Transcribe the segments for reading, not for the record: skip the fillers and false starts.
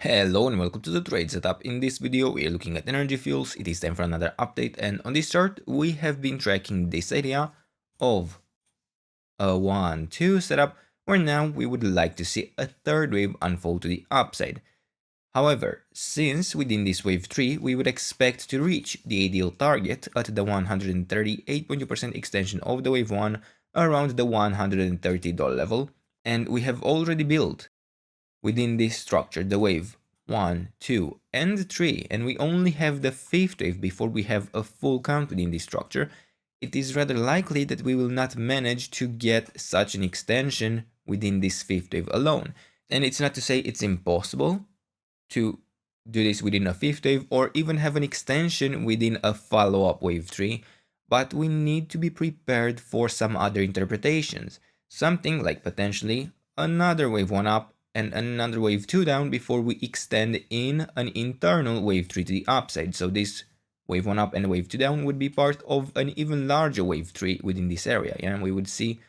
Hello and welcome to the trade setup. In this video we are looking at energy fuels. It is time for another update, and on this chart we have been tracking this idea of a 1-2 setup where now we would like to see a third wave unfold to the upside. However, since within this wave 3 we would expect to reach the ideal target at the 138.2% extension of the wave 1 around the $130 level, and we have already built within this structure the wave 1, 2, and 3, and we only have the fifth wave before we have a full count within this structure, it is rather likely that we will not manage to get such an extension within this fifth wave alone. And it's not to say it's impossible to do this within a fifth wave or even have an extension within a follow-up wave 3, but we need to be prepared for some other interpretations, something like potentially another wave 1 up and another wave 2 down before we extend in an internal wave 3 to the upside. So this wave 1 up and wave 2 down would be part of an even larger wave 3 within this area, and we would see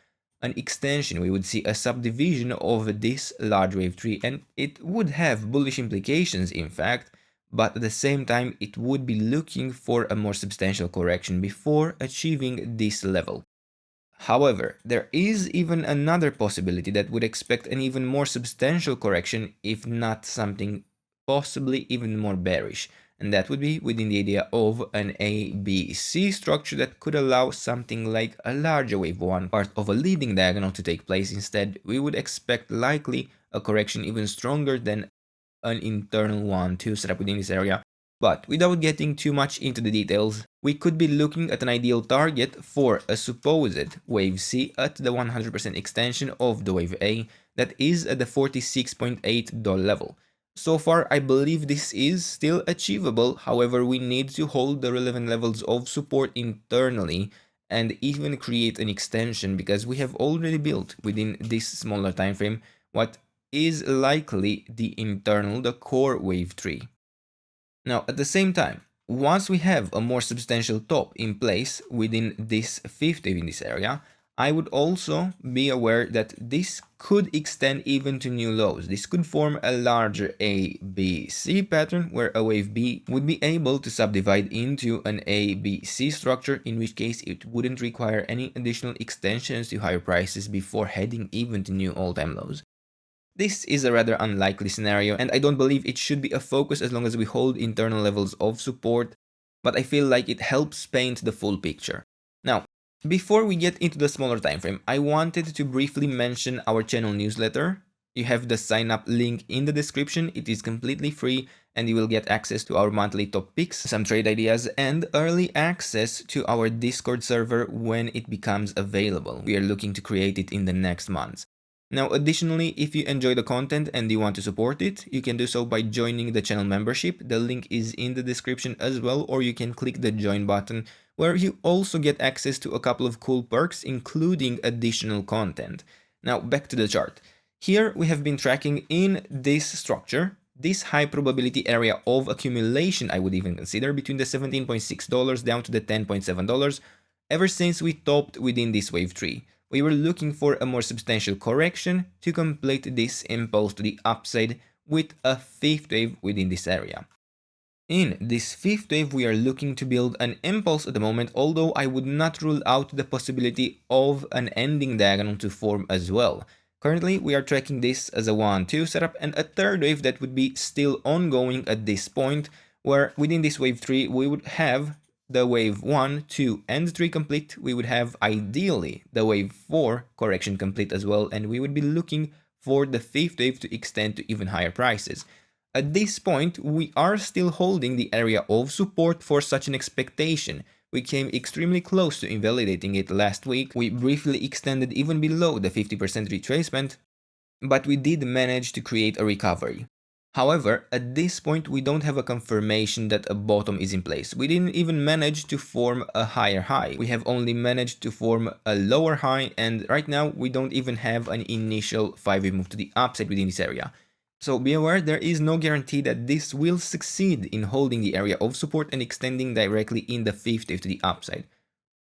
an extension, we would see a subdivision of this large wave 3, and it would have bullish implications in fact, but at the same time it would be looking for a more substantial correction before achieving this level. However, there is even another possibility that would expect an even more substantial correction, if not something possibly even more bearish, and that would be within the idea of an ABC structure that could allow something like a larger wave 1 part of a leading diagonal to take place. Instead, we would expect likely a correction even stronger than an internal 1-2 setup within this area. But without getting too much into the details, we could be looking at an ideal target for a supposed wave C at the 100% extension of the wave A that is at the $46.8 level. So far, I believe this is still achievable. However, we need to hold the relevant levels of support internally and even create an extension, because we have already built within this smaller time frame what is likely the core wave 3. Now, at the same time, once we have a more substantial top in place within this fifth wave in this area, I would also be aware that this could extend even to new lows. This could form a larger ABC pattern where a wave B would be able to subdivide into an ABC structure, in which case it wouldn't require any additional extensions to higher prices before heading even to new all-time lows. This is a rather unlikely scenario, and I don't believe it should be a focus as long as we hold internal levels of support, but I feel like it helps paint the full picture. Now, before we get into the smaller time frame, I wanted to briefly mention our channel newsletter. You have the sign up link in the description. It is completely free, and you will get access to our monthly top picks, some trade ideas, and early access to our Discord server when it becomes available. We are looking to create it in the next months. Now, additionally, if you enjoy the content and you want to support it, you can do so by joining the channel membership. The link is in the description as well, or you can click the join button, where you also get access to a couple of cool perks, including additional content. Now, back to the chart. Here we have been tracking in this structure, this high probability area of accumulation, I would even consider, between the $17.6 down to the $10.7, ever since we topped within this wave 3. We were looking for a more substantial correction to complete this impulse to the upside with a fifth wave within this area. In this fifth wave, we are looking to build an impulse at the moment, although I would not rule out the possibility of an ending diagonal to form as well. Currently, we are tracking this as a 1-2 setup and a third wave that would be still ongoing at this point, where within this wave 3 we would have the wave 1, 2, and 3 complete. We would have ideally the wave 4 correction complete as well, and we would be looking for the fifth wave to extend to even higher prices. At this point, we are still holding the area of support for such an expectation. We came extremely close to invalidating it last week. We briefly extended even below the 50% retracement, but we did manage to create a recovery. However, at this point we don't have a confirmation that a bottom is in place. We didn't even manage to form a higher high. We have only managed to form a lower high, and right now we don't even have an initial 5-wave move to the upside within this area. So be aware, there is no guarantee that this will succeed in holding the area of support and extending directly in the fifth wave to the upside.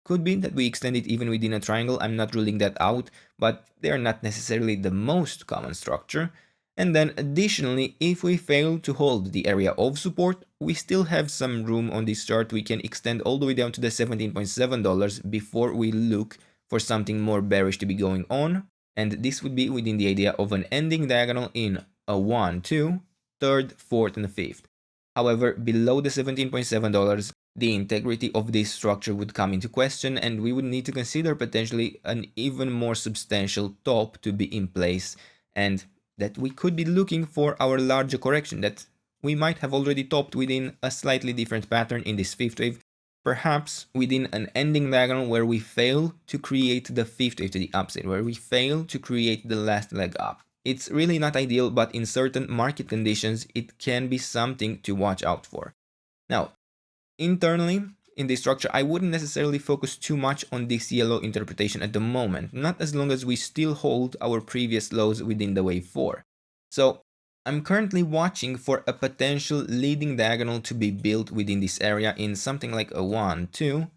Could be that we extend it even within a triangle. I'm not ruling that out, but they are not necessarily the most common structure. And then additionally, if we fail to hold the area of support, we still have some room on this chart. We can extend all the way down to the $17.7 before we look for something more bearish to be going on. And this would be within the idea of an ending diagonal in a 1, 2, third, fourth, and fifth. However, below the $17.7, the integrity of this structure would come into question, and we would need to consider potentially an even more substantial top to be in place, and that we could be looking for our larger correction that we might have already topped within a slightly different pattern in this fifth wave, perhaps within an ending diagonal where we fail to create the fifth wave to the upside, where we fail to create the last leg up. It's really not ideal, but in certain market conditions, it can be something to watch out for. Now, internally, in this structure, I wouldn't necessarily focus too much on this yellow interpretation at the moment, not as long as we still hold our previous lows within the wave 4. So I'm currently watching for a potential leading diagonal to be built within this area in something like a 1, 2,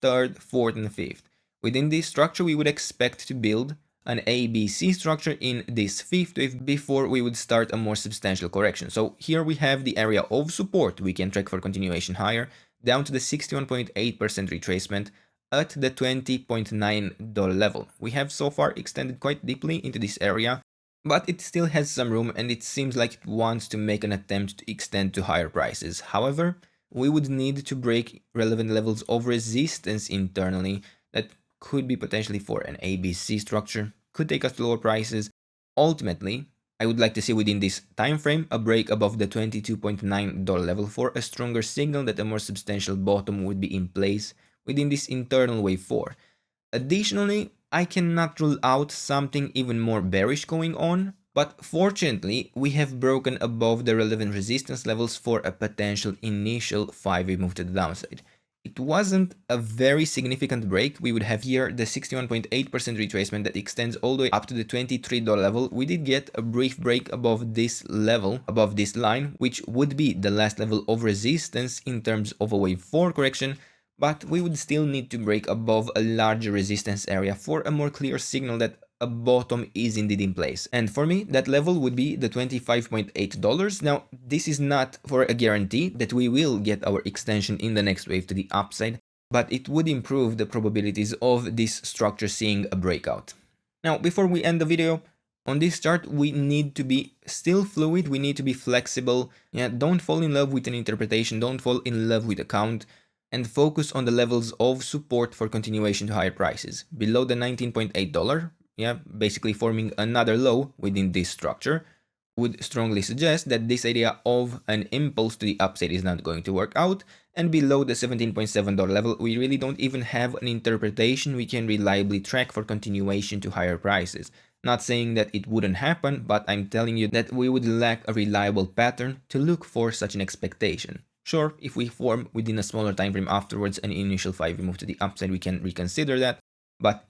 third, fourth, and fifth. Within this structure, we would expect to build an ABC structure in this fifth wave before we would start a more substantial correction. So here we have the area of support we can track for continuation higher, down to the 61.8% retracement at the $20.9 level. We have so far extended quite deeply into this area, but it still has some room and it seems like it wants to make an attempt to extend to higher prices. However, we would need to break relevant levels of resistance internally that could be potentially for an ABC structure, could take us to lower prices. Ultimately, I would like to see within this time frame a break above the $22.9 level for a stronger signal that a more substantial bottom would be in place within this internal wave 4. Additionally, I cannot rule out something even more bearish going on, but fortunately, we have broken above the relevant resistance levels for a potential initial 5-wave move to the downside. It wasn't a very significant break. We would have here the 61.8% retracement that extends all the way up to the $23 level. We did get a brief break above this level, above this line, which would be the last level of resistance in terms of a wave 4 correction, but we would still need to break above a larger resistance area for a more clear signal that a bottom is indeed in place. And for me, that level would be the $25.8. Now, this is not for a guarantee that we will get our extension in the next wave to the upside, but it would improve the probabilities of this structure seeing a breakout. Now, before we end the video, on this chart, we need to be still fluid, we need to be flexible. Yeah, don't fall in love with an interpretation, don't fall in love with a count, and focus on the levels of support for continuation to higher prices. Below the $19.8, yeah, basically forming another low within this structure, would strongly suggest that this idea of an impulse to the upside is not going to work out, and below the $17.7 level, we really don't even have an interpretation we can reliably track for continuation to higher prices. Not saying that it wouldn't happen, but I'm telling you that we would lack a reliable pattern to look for such an expectation. Sure, if we form within a smaller time frame afterwards an initial 5-wave move to the upside, we can reconsider that, but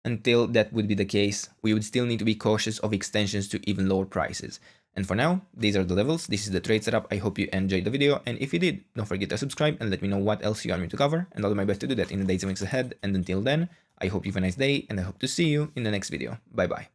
until that would be the case, we would still need to be cautious of extensions to even lower prices. And for now, these are the levels, this is the trade setup. I hope you enjoyed the video, and if you did, don't forget to subscribe and let me know what else you want me to cover, and I'll do my best to do that in the days and weeks ahead. And until then, I hope you have a nice day, and I hope to see you in the next video. Bye bye.